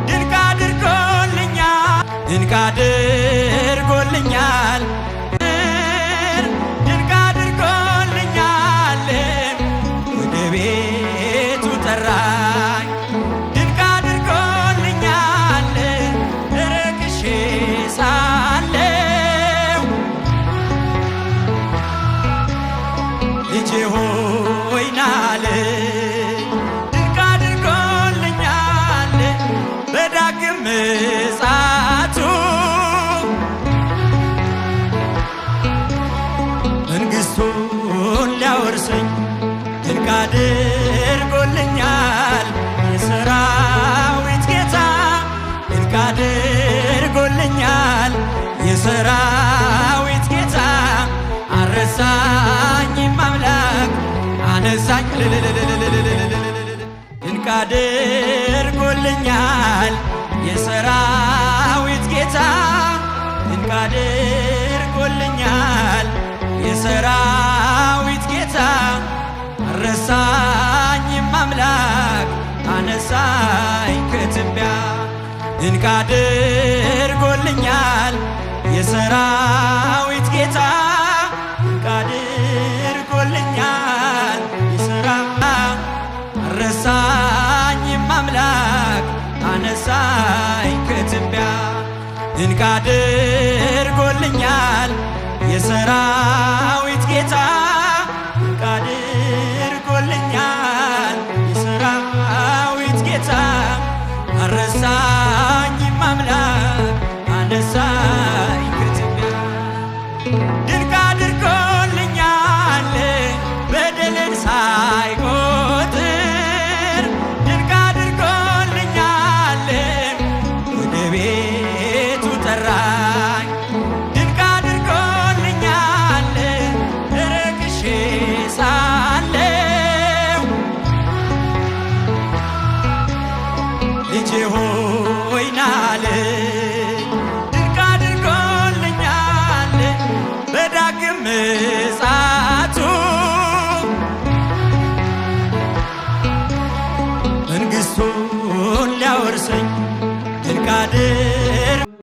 ድንቅ አድርጎልኛል ድንቅ አድርጎልኛል ድንቅ አድርጎልኛል ወደ ቤቱ ጠራኝ ድንቅ አድርጎልኛል ረክሼ ሳለሁ ልጄ ሆይ ናለኝ ድንቅ አድርጎልኛል በዳግም ምጽአቱ መንግሥቱን ሊያወርሰኝ ድንቅ አድርጎልኛል የሰራዊት ጌታ ድንቅ አድርጎልኛል የሰራዊት ጌታ አረሳኝም አምላክ አነሳኝ ድንቅ አድርጎልኛል የሰራዊት ጌታ ድንቅ አድርጎልኛል የሰራዊት ጌታ አረሳኝም አምላክ አነሳኝ ከትቢያ ድንቅ አድርጎልኛል የሰራዊት ጌታ ድንቅ አድርጎልኛል አረሳኝም አምላክ አነሳኝ ከትቢያ ድንቅ አድርጎልኛል የሰራዊት ጌታ ድንቅ አድርጎልኛል የሰራዊት ጌታ አረሳኝም አምላክ አነሳኝ